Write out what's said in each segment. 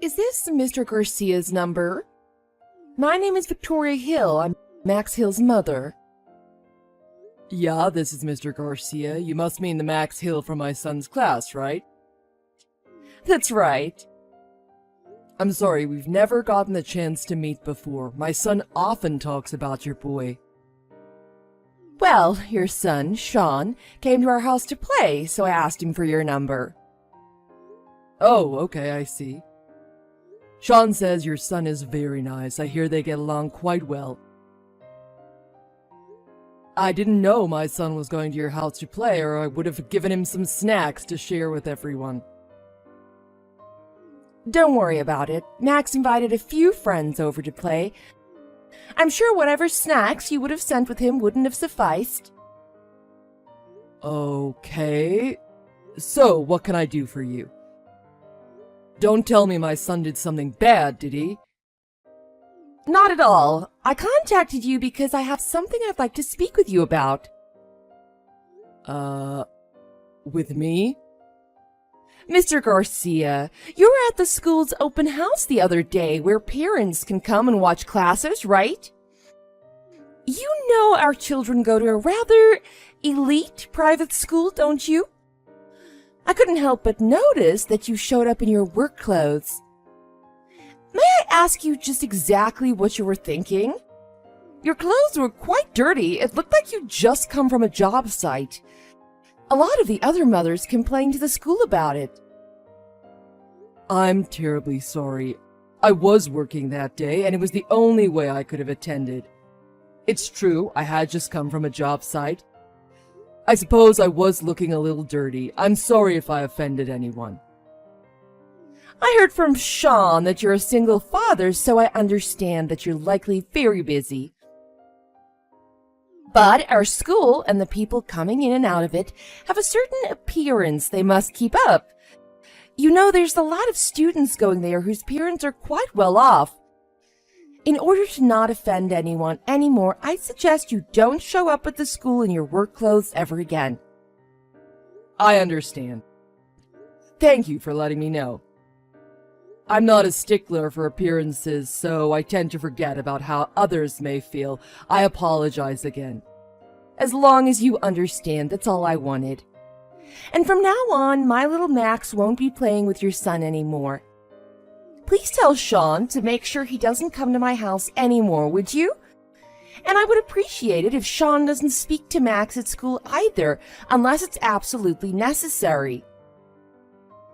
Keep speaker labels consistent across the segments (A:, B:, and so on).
A: Is this Mr. Garcia's number? My name is Victoria Hill. I'm Max Hill's mother.
B: Yeah, this is Mr. Garcia. You must mean the Max Hill from my son's class, right?
A: That's right.
B: I'm sorry, we've never gotten the chance to meet before. My son often talks about your boy.
A: Well, your son, Sean, came to our house to play, so I asked him for your number.
B: Oh, okay, I see. Sean says your son is very nice. I hear they get along quite well. I didn't know my son was going to your house to play, or I would have given him some snacks to share with everyone.
A: Don't worry about it. Max invited a few friends over to play. I'm sure whatever snacks you would have sent with him wouldn't have sufficed.
B: Okay. So, what can I do for you? Don't tell me my son did something bad, did he?
A: Not at all. I contacted you because I have something I'd like to speak with you about.
B: With me?
A: Mr. Garcia, you were at the school's open house the other day where parents can come and watch classes, right? You know our children go to a rather elite private school, don't you? I couldn't help but notice that you showed up in your work clothes. May I ask you just exactly what you were thinking? Your clothes were quite dirty. It looked like you'd just come from a job site. A lot of the other mothers complained to the school about it.
B: I'm terribly sorry. I was working that day, and it was the only way I could have attended. It's true, I had just come from a job site. I suppose I was looking a little dirty. I'm sorry if I offended anyone.
A: I heard from Sean that you're a single father, so I understand that you're likely very busy. But our school and the people coming in and out of it have a certain appearance they must keep up. You know, there's a lot of students going there whose parents are quite well off. In order to not offend anyone anymore, I suggest you don't show up at the school in your work clothes ever again.
B: I understand. Thank you for letting me know. I'm not a stickler for appearances, so I tend to forget about how others may feel. I apologize again.
A: As long as you understand, that's all I wanted. And from now on, my little Max won't be playing with your son anymore. Please tell Sean to make sure he doesn't come to my house anymore, would you? And I would appreciate it if Sean doesn't speak to Max at school either, unless it's absolutely necessary.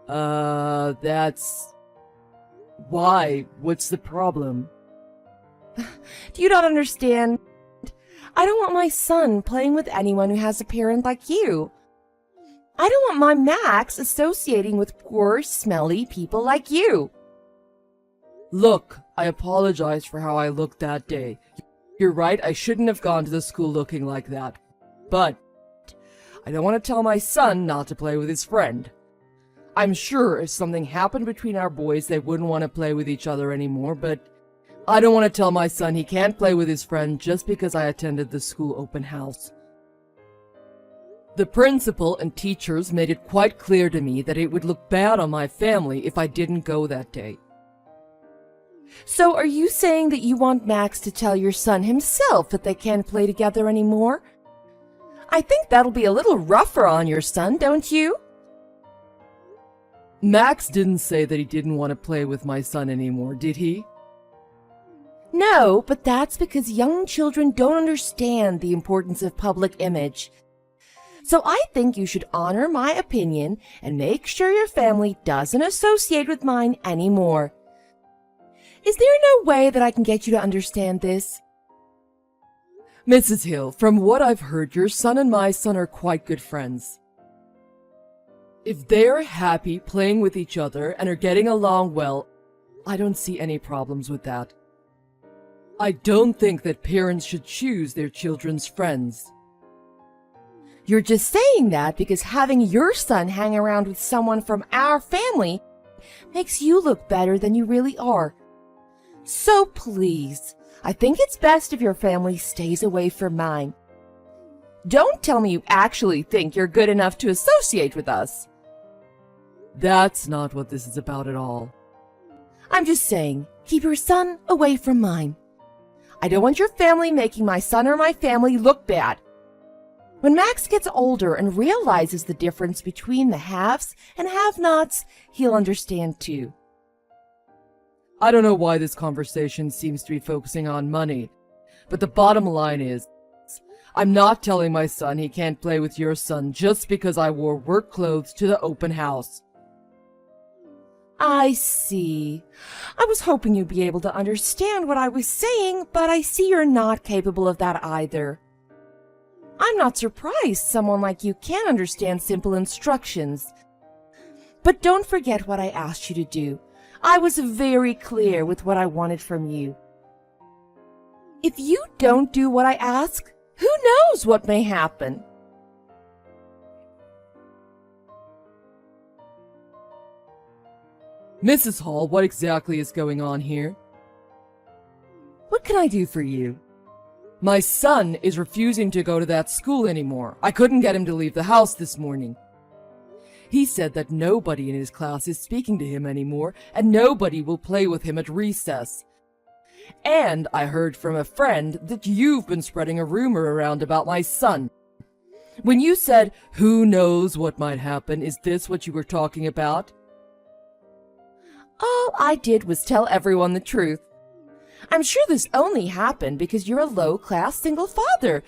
B: That's... Why? What's the problem?
A: Do you not understand? I don't want my son playing with anyone who has a parent like you. I don't want my Max associating with poor, smelly people like you.
B: Look, I apologize for how I looked that day. You're right, I shouldn't have gone to the school looking like that. But I don't want to tell my son not to play with his friend. I'm sure if something happened between our boys, they wouldn't want to play with each other anymore, but I don't want to tell my son he can't play with his friend just because I attended the school open house. The principal and teachers made it quite clear to me that it would look bad on my family if I didn't go that day.
A: So are you saying that you want Max to tell your son himself that they can't play together anymore? I think that'll be a little rougher on your son, don't you?
B: Max didn't say that he didn't want to play with my son anymore, did he?
A: No, but that's because young children don't understand the importance of public image. So I think you should honor my opinion and make sure your family doesn't associate with mine anymore. Is there no way that I can get you to understand this?
B: Mrs. Hill, from what I've heard, your son and my son are quite good friends. If they're happy playing with each other and are getting along well, I don't see any problems with that. I don't think that parents should choose their children's friends.
A: You're just saying that because having your son hang around with someone from our family makes you look better than you really are. So please, I think it's best if your family stays away from mine. Don't tell me you actually think you're good enough to associate with us.
B: That's not what this is about at all.
A: I'm just saying, keep your son away from mine. I don't want your family making my son or my family look bad. When Max gets older and realizes the difference between the haves and have-nots, he'll understand too.
B: I don't know why this conversation seems to be focusing on money, but the bottom line is, I'm not telling my son he can't play with your son just because I wore work clothes to the open house.
A: I see. I was hoping you'd be able to understand what I was saying, but I see you're not capable of that either. I'm not surprised someone like you can't understand simple instructions. But don't forget what I asked you to do. I was very clear with what I wanted from you. If you don't do what I ask, who knows what may happen?
B: Mrs. Hall, what exactly is going on here?
A: What can I do for you?
B: My son is refusing to go to that school anymore. I couldn't get him to leave the house this morning. He said that nobody in his class is speaking to him anymore, and nobody will play with him at recess. And I heard from a friend that you've been spreading a rumor around about my son. When you said, "Who knows what might happen," is this what you were talking about?
A: All I did was tell everyone the truth. I'm sure this only happened because you're a low-class single father.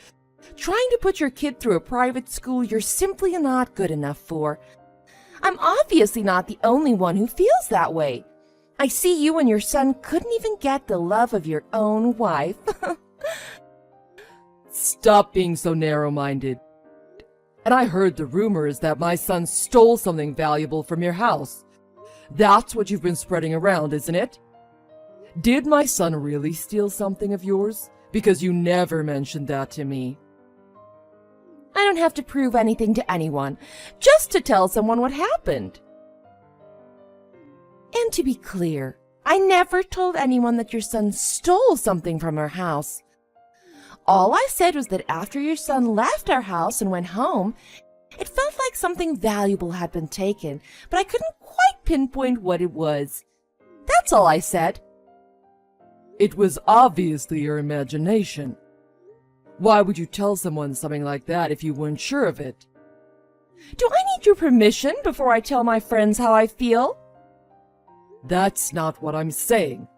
A: Trying to put your kid through a private school you're simply not good enough for. I'm obviously not the only one who feels that way. I see you and your son couldn't even get the love of your own wife.
B: Stop being so narrow-minded. And I heard the rumors that my son stole something valuable from your house. That's what you've been spreading around, isn't it? Did my son really steal something of yours? Because you never mentioned that to me.
A: I don't have to prove anything to anyone, just to tell someone what happened. And to be clear, I never told anyone that your son stole something from our house. All I said was that after your son left our house and went home, it felt like something valuable had been taken, but I couldn't quite pinpoint what it was. That's all I said.
B: It was obviously your imagination. Why would you tell someone something like that if you weren't sure of it?
A: Do I need your permission before I tell my friends how I feel?
B: That's not what I'm saying.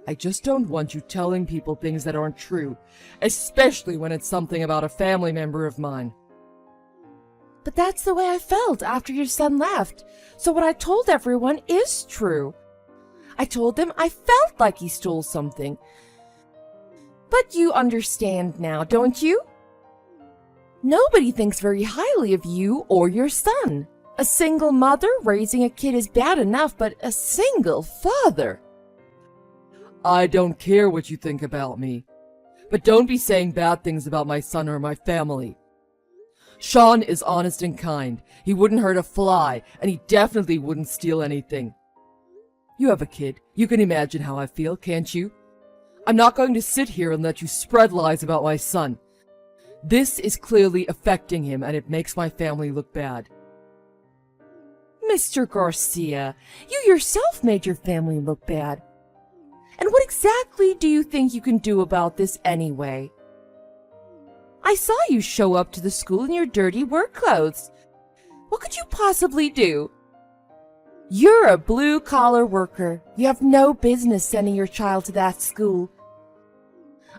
B: I just don't want you telling people things that aren't true, especially when it's something about a family member of mine.
A: But that's the way I felt after your son left, so what I told everyone is true. I told them I felt like he stole something. But you understand now, don't you? Nobody thinks very highly of you or your son. A single mother raising a kid is bad enough, but a single father.
B: I don't care what you think about me, but don't be saying bad things about my son or my family. Sean is honest and kind. He wouldn't hurt a fly, and he definitely wouldn't steal anything. You have a kid. You can imagine how I feel, can't you? I'm not going to sit here and let you spread lies about my son. This is clearly affecting him, and it makes my family look bad.
A: Mr. Garcia, you yourself made your family look bad. And what exactly do you think you can do about this anyway? I saw you show up to the school in your dirty work clothes. What could you possibly do? You're a blue-collar worker. You have no business sending your child to that school.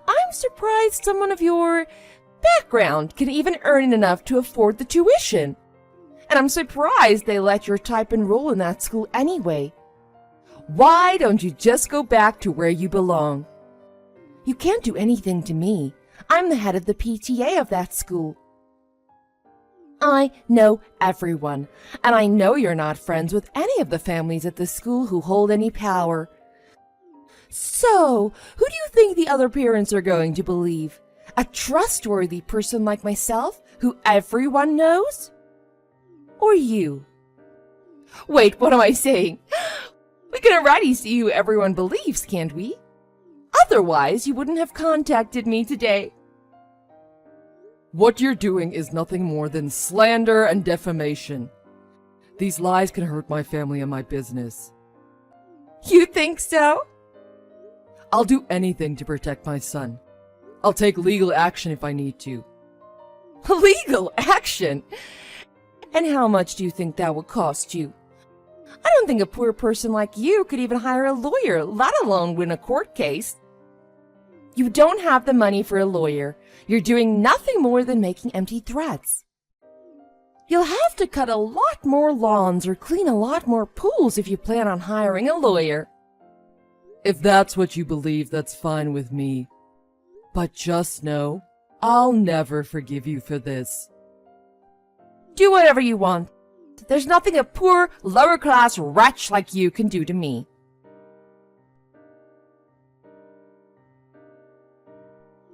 A: I'm surprised someone of your background can even earn enough to afford the tuition. And I'm surprised they let your type enroll in that school anyway. Why don't you just go back to where you belong? You can't do anything to me. I'm the head of the PTA of that school. I know everyone, and I know you're not friends with any of the families at the school who hold any power. So, who do you think the other parents are going to believe? A trustworthy person like myself, who everyone knows? Or you? Wait, what am I saying? We can already see who everyone believes, can't we? Otherwise, you wouldn't have contacted me today.
B: What you're doing is nothing more than slander and defamation. These lies can hurt my family and my business.
A: You think so?
B: I'll do anything to protect my son. I'll take legal action if I need to.
A: Legal action? And how much do you think that would cost you? I don't think a poor person like you could even hire a lawyer, let alone win a court case. You don't have the money for a lawyer. You're doing nothing more than making empty threats. You'll have to cut a lot more lawns or clean a lot more pools if you plan on hiring a lawyer.
B: If that's what you believe, that's fine with me. But just know, I'll never forgive you for this.
A: Do whatever you want. There's nothing a poor, lower-class wretch like you can do to me.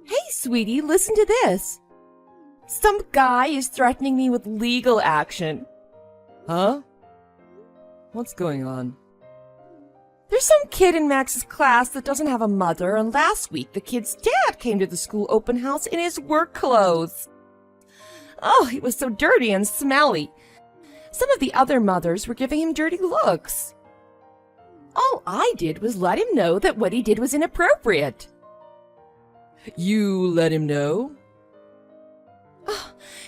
A: Hey, sweetie, listen to this. Some guy is threatening me with legal action.
B: Huh? What's going on?
A: There's some kid in Max's class that doesn't have a mother, and last week the kid's dad came to the school open house in his work clothes. Oh, he was so dirty and smelly. Some of the other mothers were giving him dirty looks. All I did was let him know that what he did was inappropriate.
B: You let him know?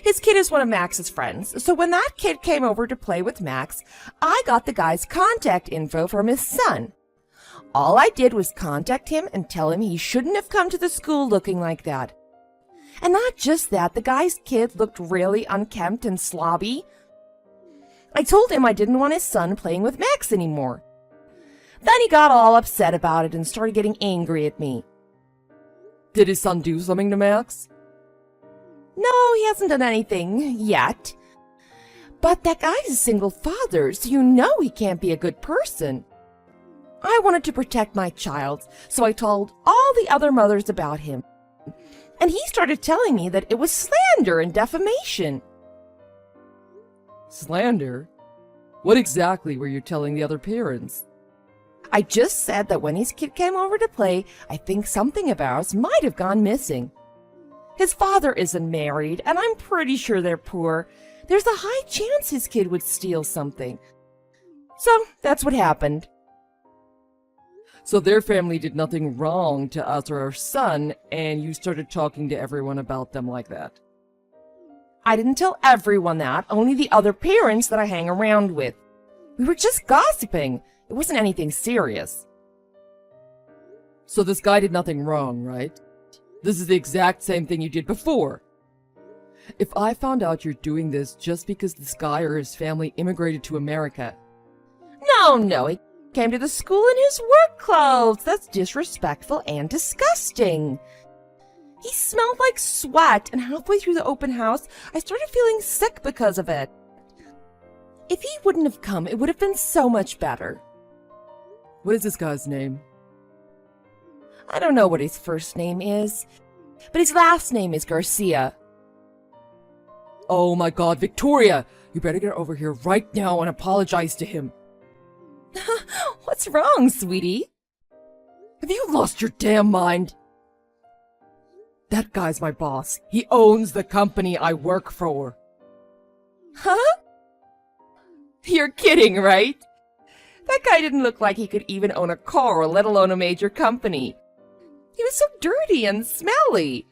A: His kid is one of Max's friends, so when that kid came over to play with Max, I got the guy's contact info from his son. All I did was contact him and tell him he shouldn't have come to the school looking like that. And not just that, the guy's kid looked really unkempt and slobby. I told him I didn't want his son playing with Max anymore. Then he got all upset about it and started getting angry at me.
B: Did his son do something to Max?
A: No, he hasn't done anything yet. But that guy's a single father, so you know he can't be a good person. I wanted to protect my child, so I told all the other mothers about him. And he started telling me that it was slander and defamation.
B: Slander? What exactly were you telling the other parents?
A: I just said that when his kid came over to play, I think something of ours might have gone missing. His father isn't married, and I'm pretty sure they're poor. There's a high chance his kid would steal something. So that's what happened.
B: So their family did nothing wrong to us or our son, and you started talking to everyone about them like that.
A: I didn't tell everyone that, only the other parents that I hang around with. We were just gossiping. It wasn't anything serious.
B: So this guy did nothing wrong, right? This is the exact same thing you did before. If I found out you're doing this just because this guy or his family immigrated to America...
A: No, he came to the school in his work clothes. That's disrespectful and disgusting. He smelled like sweat, and halfway through the open house, I started feeling sick because of it. If he wouldn't have come, it would have been so much better.
B: What is this guy's name?
A: I don't know what his first name is, but his last name is Garcia.
B: Oh my God, Victoria! You better get over here right now and apologize to him.
A: What's wrong, sweetie?
B: Have you lost your damn mind? That guy's my boss. He owns the company I work for.
A: Huh? You're kidding, right? That guy didn't look like he could even own a car, let alone a major company. He was so dirty and smelly.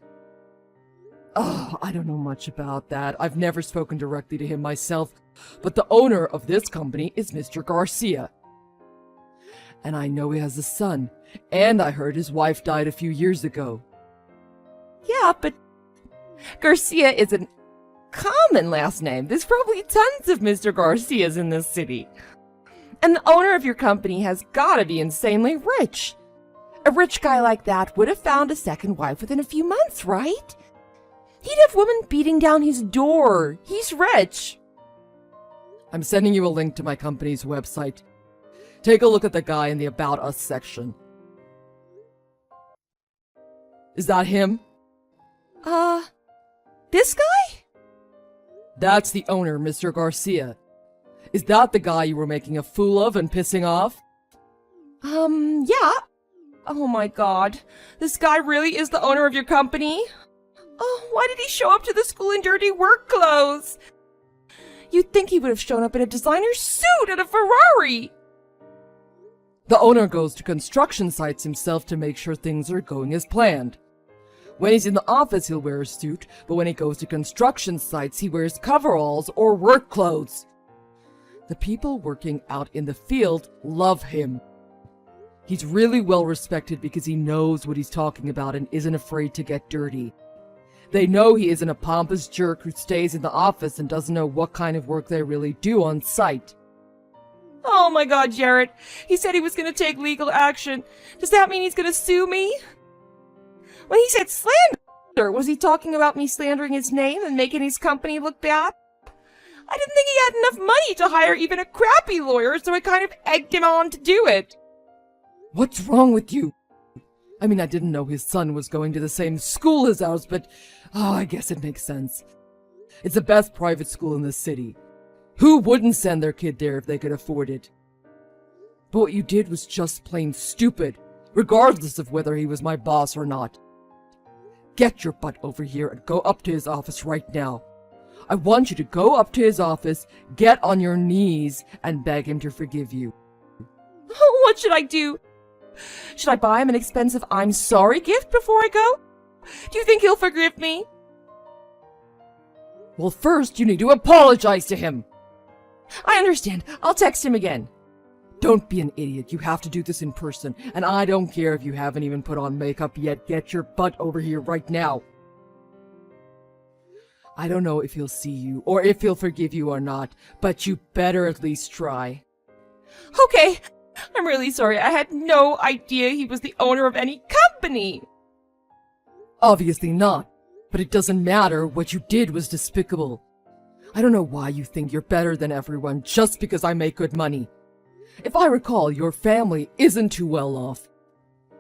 B: Oh, I don't know much about that. I've never spoken directly to him myself, but the owner of this company is Mr. Garcia. And I know he has a son, and I heard his wife died a few years ago.
A: Yeah, but Garcia isn't common last name. There's probably tons of Mr. Garcias in this city. And the owner of your company has gotta be insanely rich. A rich guy like that would have found a second wife within a few months, right? He'd have women beating down his door. He's rich.
B: I'm sending you a link to my company's website. Take a look at the guy in the About Us section. Is that him?
A: This guy?
B: That's the owner, Mr. Garcia. Is that the guy you were making a fool of and pissing off?
A: Yeah. Oh my God. This guy really is the owner of your company? Oh, why did he show up to the school in dirty work clothes? You'd think he would have shown up in a designer suit and a Ferrari.
B: The owner goes to construction sites himself to make sure things are going as planned. When he's in the office, he'll wear a suit, but when he goes to construction sites, he wears coveralls or work clothes. The people working out in the field love him. He's really well respected because he knows what he's talking about and isn't afraid to get dirty. They know he isn't a pompous jerk who stays in the office and doesn't know what kind of work they really do on site.
A: Oh my God, Jared. He said he was going to take legal action. Does that mean he's going to sue me? When he said slander, was he talking about me slandering his name and making his company look bad? I didn't think he had enough money to hire even a crappy lawyer, so I kind of egged him on to do it.
B: What's wrong with you? I mean, I didn't know his son was going to the same school as ours, but I guess it makes sense. It's the best private school in the city. Who wouldn't send their kid there if they could afford it? But what you did was just plain stupid, regardless of whether he was my boss or not. Get your butt over here and go up to his office right now. I want you to go up to his office, get on your knees, and beg him to forgive you.
A: What should I do? Should I buy him an expensive I'm sorry gift before I go? Do you think he'll forgive me?
B: Well, first you need to apologize to him.
A: I understand. I'll text him again.
B: Don't be an idiot. You have to do this in person. And I don't care if you haven't even put on makeup yet. Get your butt over here right now. I don't know if he'll see you or if he'll forgive you or not, but you better at least try.
A: Okay. I'm really sorry. I had no idea he was the owner of any company.
B: Obviously not. But it doesn't matter. What you did was despicable. I don't know why you think you're better than everyone just because I make good money. If I recall, your family isn't too well off.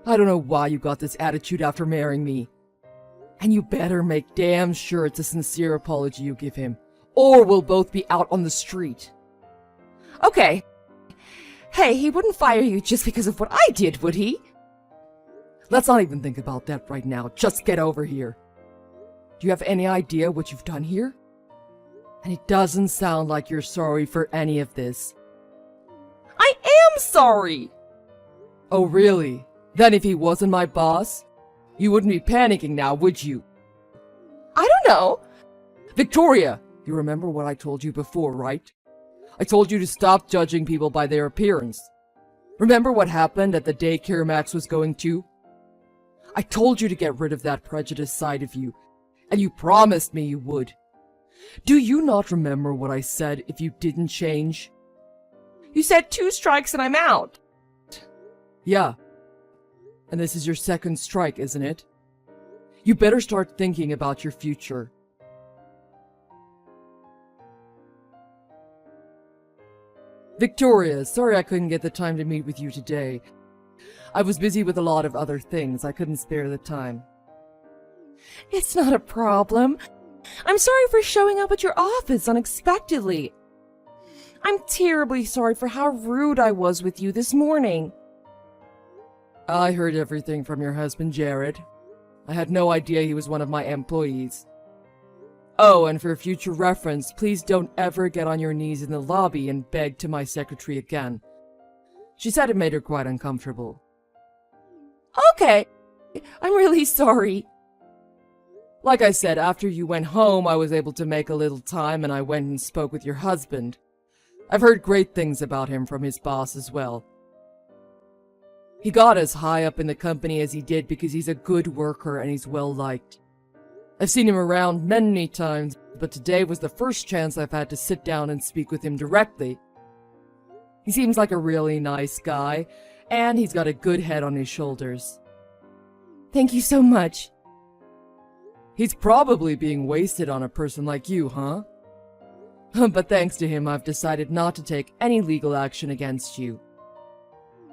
B: I don't know why you got this attitude after marrying me. And you better make damn sure it's a sincere apology you give him, or we'll both be out on the street.
A: Okay. Hey, he wouldn't fire you just because of what I did, would he?
B: Let's not even think about that right now. Just get over here. Do you have any idea what you've done here? And it doesn't sound like you're sorry for any of this.
A: I am sorry!
B: Oh, really? Then if he wasn't my boss, you wouldn't be panicking now, would you?
A: I don't know.
B: Victoria, you remember what I told you before, right? I told you to stop judging people by their appearance. Remember what happened at the daycare Max was going to? I told you to get rid of that prejudiced side of you, and you promised me you would. Do you not remember what I said if you didn't change?
A: You said 2 strikes and I'm out.
B: Yeah. And this is your second strike, isn't it? You better start thinking about your future. Victoria, sorry I couldn't get the time to meet with you today. I was busy with a lot of other things. I couldn't spare the time.
A: It's not a problem. I'm sorry for showing up at your office unexpectedly. I'm terribly sorry for how rude I was with you this morning.
B: I heard everything from your husband, Jared. I had no idea he was one of my employees. Oh, and for future reference, please don't ever get on your knees in the lobby and beg to my secretary again. She said it made her quite uncomfortable.
A: Okay. I'm really sorry.
B: Like I said, after you went home, I was able to make a little time and I went and spoke with your husband. I've heard great things about him from his boss as well. He got as high up in the company as he did because he's a good worker and he's well liked. I've seen him around many times, but today was the first chance I've had to sit down and speak with him directly. He seems like a really nice guy, and he's got a good head on his shoulders.
A: Thank you so much.
B: He's probably being wasted on a person like you, huh? But thanks to him, I've decided not to take any legal action against you.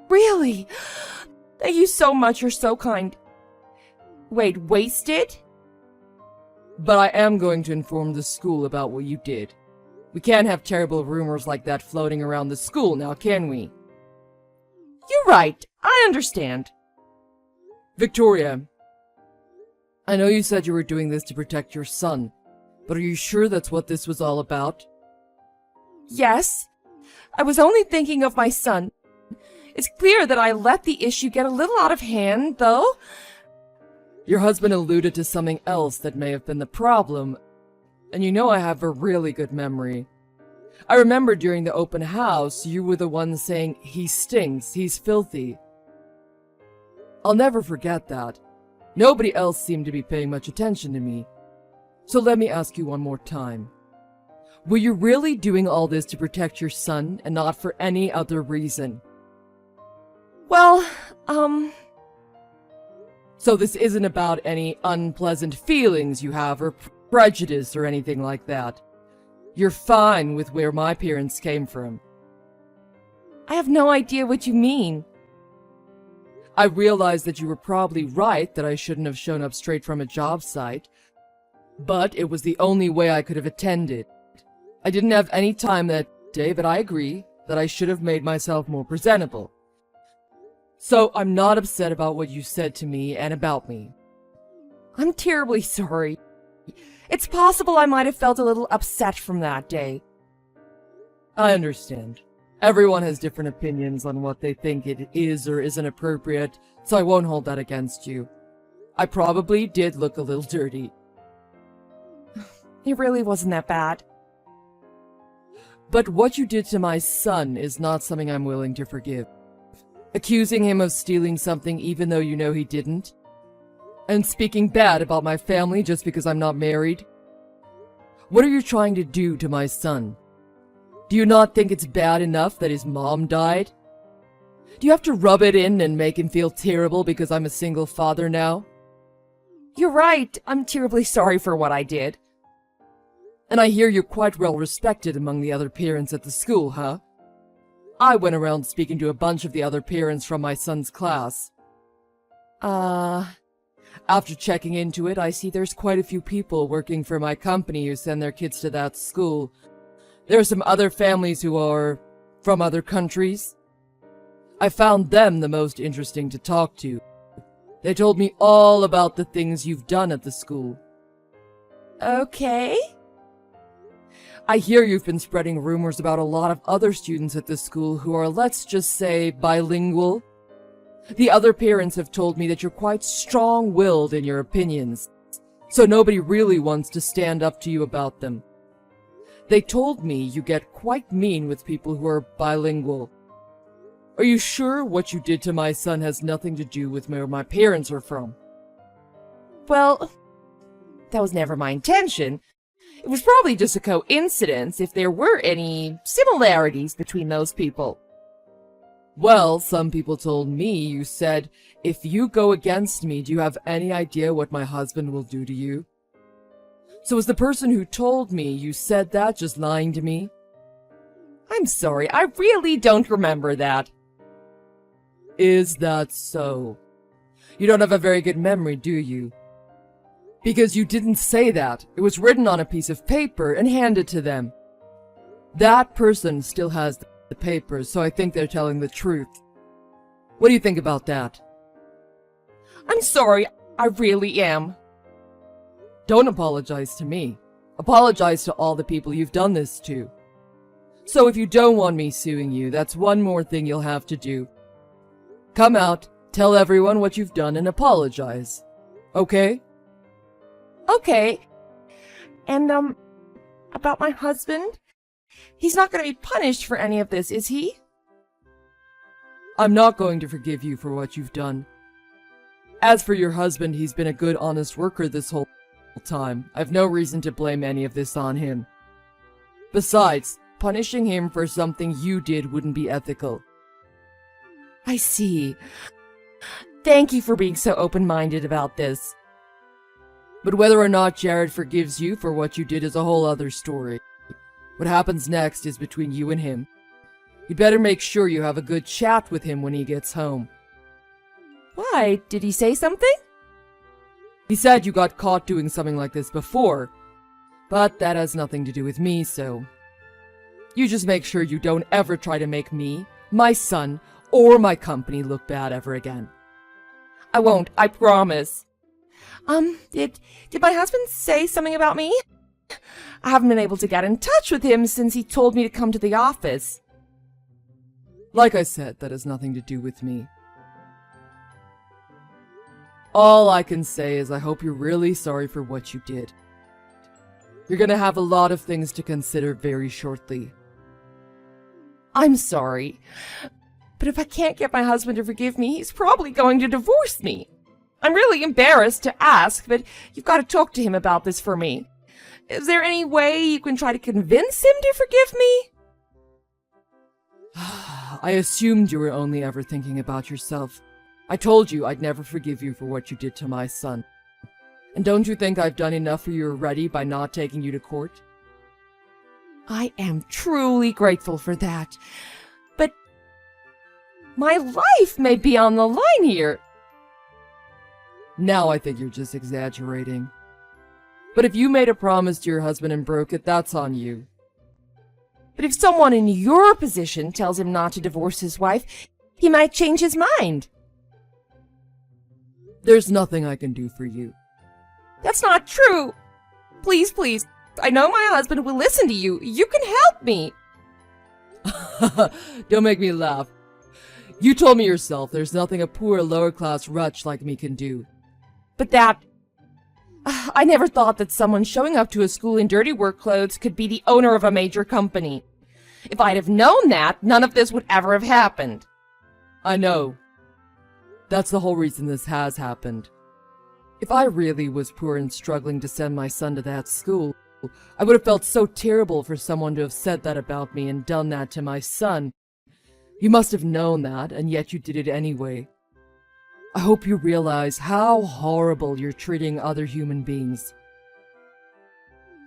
A: Really? Thank you so much, you're so kind. Wait, wasted?
B: But I am going to inform the school about what you did. We can't have terrible rumors like that floating around the school now, can we?
A: You're right, I understand.
B: Victoria, I know you said you were doing this to protect your son, but are you sure that's what this was all about?
A: Yes. I was only thinking of my son. It's clear that I let the issue get a little out of hand, though.
B: Your husband alluded to something else that may have been the problem, and you know I have a really good memory. I remember during the open house, you were the one saying, "He stinks, he's filthy." I'll never forget that. Nobody else seemed to be paying much attention to me. So let me ask you one more time. Were you really doing all this to protect your son and not for any other reason?
A: Well,
B: So this isn't about any unpleasant feelings you have or prejudice or anything like that. You're fine with where my parents came from.
A: I have no idea what you mean.
B: I realize that you were probably right that I shouldn't have shown up straight from a job site, but it was the only way I could have attended. I didn't have any time that day, but I agree that I should have made myself more presentable. So I'm not upset about what you said to me and about me.
A: I'm terribly sorry. It's possible I might have felt a little upset from that day.
B: I understand. Everyone has different opinions on what they think it is or isn't appropriate, so I won't hold that against you. I probably did look a little dirty.
A: It really wasn't that bad.
B: But what you did to my son is not something I'm willing to forgive. Accusing him of stealing something even though you know he didn't. And speaking bad about my family just because I'm not married. What are you trying to do to my son? Do you not think it's bad enough that his mom died? Do you have to rub it in and make him feel terrible because I'm a single father now?
A: You're right. I'm terribly sorry for what I did.
B: And I hear you're quite well respected among the other parents at the school, huh? I went around speaking to a bunch of the other parents from my son's class. After checking into it, I see there's quite a few people working for my company who send their kids to that school. There are some other families who are from other countries. I found them the most interesting to talk to. They told me all about the things you've done at the school.
A: Okay.
B: I hear you've been spreading rumors about a lot of other students at this school who are, let's just say, bilingual. The other parents have told me that you're quite strong-willed in your opinions, so nobody really wants to stand up to you about them. They told me you get quite mean with people who are bilingual. Are you sure what you did to my son has nothing to do with where my parents are from?
A: Well, that was never my intention. It was probably just a coincidence if there were any similarities between those people.
B: Well, some people told me you said, "If you go against me, do you have any idea what my husband will do to you?" So is the person who told me you said that just lying to me?
A: I'm sorry, I really don't remember that.
B: Is that so? You don't have a very good memory, do you? Because you didn't say that. It was written on a piece of paper and handed to them. That person still has the papers, so I think they're telling the truth. What do you think about that?
A: I'm sorry, I really am.
B: Don't apologize to me. Apologize to all the people you've done this to. So if you don't want me suing you, that's one more thing you'll have to do. Come out, tell everyone what you've done, and apologize. Okay?
A: Okay. And, about my husband? He's not going to be punished for any of this, is he?
B: I'm not going to forgive you for what you've done. As for your husband, he's been a good, honest worker this whole time. I've no reason to blame any of this on him. Besides, punishing him for something you did wouldn't be ethical.
A: I see. Thank you for being so open-minded about this.
B: But whether or not Jared forgives you for what you did is a whole other story. What happens next is between you and him. You'd better make sure you have a good chat with him when he gets home.
A: Why? Did he say something?
B: He said you got caught doing something like this before, but that has nothing to do with me, so... You just make sure you don't ever try to make me, my son, or my company look bad ever again.
A: I won't, I promise. Did my husband say something about me? I haven't been able to get in touch with him since he told me to come to the office.
B: Like I said, that has nothing to do with me. All I can say is I hope you're really sorry for what you did. You're gonna have a lot of things to consider very shortly.
A: I'm sorry, but if I can't get my husband to forgive me, he's probably going to divorce me. I'm really embarrassed to ask, but you've got to talk to him about this for me. Is there any way you can try to convince him to forgive me?
B: I assumed you were only ever thinking about yourself. I told you I'd never forgive you for what you did to my son. And don't you think I've done enough for you already by not taking you to court?
A: I am truly grateful for that. But my life may be on the line here.
B: Now I think you're just exaggerating. But if you made a promise to your husband and broke it, that's on you.
A: But if someone in your position tells him not to divorce his wife, he might change his mind.
B: There's nothing I can do for you.
A: That's not true. Please, please. I know my husband will listen to you. You can help me.
B: Don't make me laugh. You told me yourself there's nothing a poor lower-class wretch like me can do.
A: But I never thought that someone showing up to a school in dirty work clothes could be the owner of a major company. If I'd have known that, none of this would ever have happened.
B: I know. That's the whole reason this has happened. If I really was poor and struggling to send my son to that school, I would have felt so terrible for someone to have said that about me and done that to my son. You must have known that, and yet you did it anyway. I hope you realize how horrible you're treating other human beings.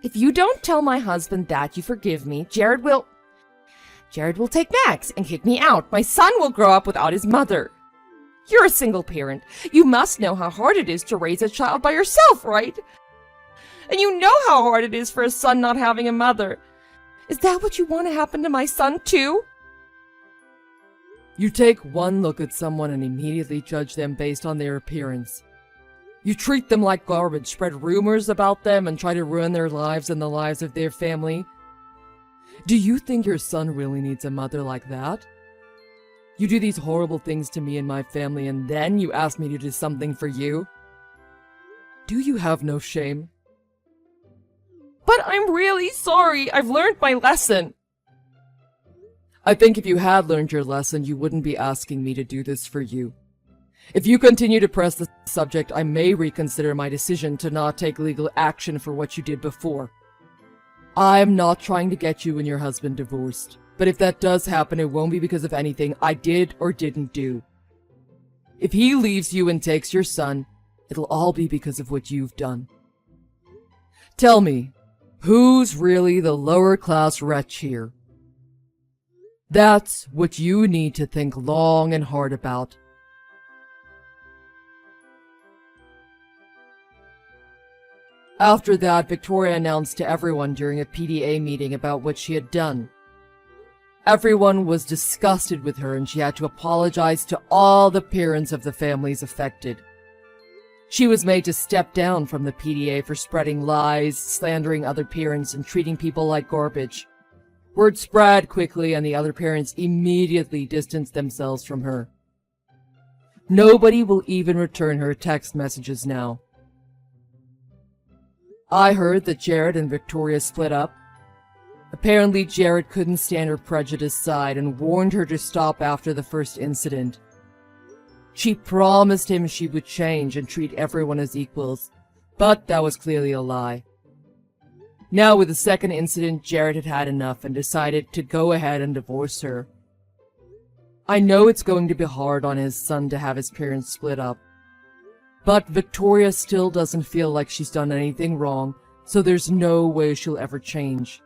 A: If you don't tell my husband that you forgive me, Jared will take Max and kick me out. My son will grow up without his mother. You're a single parent. You must know how hard it is to raise a child by yourself, right? And you know how hard it is for a son not having a mother. Is that what you want to happen to my son, too?
B: You take one look at someone and immediately judge them based on their appearance. You treat them like garbage, spread rumors about them, and try to ruin their lives and the lives of their family. Do you think your son really needs a mother like that? You do these horrible things to me and my family, and then you ask me to do something for you? Do you have no shame?
A: But I'm really sorry. I've learned my lesson.
B: I think if you had learned your lesson, you wouldn't be asking me to do this for you. If you continue to press the subject, I may reconsider my decision to not take legal action for what you did before. I'm not trying to get you and your husband divorced, but if that does happen, it won't be because of anything I did or didn't do. If he leaves you and takes your son, it'll all be because of what you've done. Tell me, who's really the lower-class wretch here? That's what you need to think long and hard about. After that, Victoria announced to everyone during a PTA meeting about what she had done. Everyone was disgusted with her, and she had to apologize to all the parents of the families affected. She was made to step down from the PTA for spreading lies, slandering other parents, and treating people like garbage. Word spread quickly, and the other parents immediately distanced themselves from her. Nobody will even return her text messages now. I heard that Jared and Victoria split up. Apparently, Jared couldn't stand her prejudiced side and warned her to stop after the first incident. She promised him she would change and treat everyone as equals, but that was clearly a lie. Now, with the second incident, Jared had had enough and decided to go ahead and divorce her. I know it's going to be hard on his son to have his parents split up, but Victoria still doesn't feel like she's done anything wrong, so there's no way she'll ever change.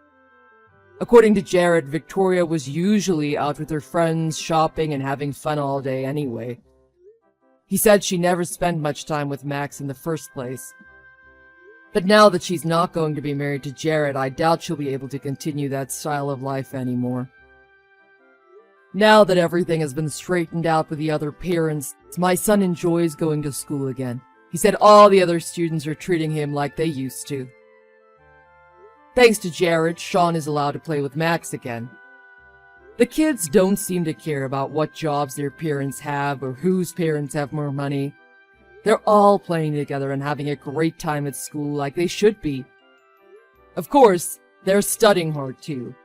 B: According to Jared, Victoria was usually out with her friends, shopping and having fun all day anyway. He said she never spent much time with Max in the first place. But now that she's not going to be married to Jared, I doubt she'll be able to continue that style of life anymore. Now that everything has been straightened out with the other parents, my son enjoys going to school again. He said all the other students are treating him like they used to. Thanks to Jared, Sean is allowed to play with Max again. The kids don't seem to care about what jobs their parents have or whose parents have more money. They're all playing together and having a great time at school like they should be. Of course, they're studying hard too.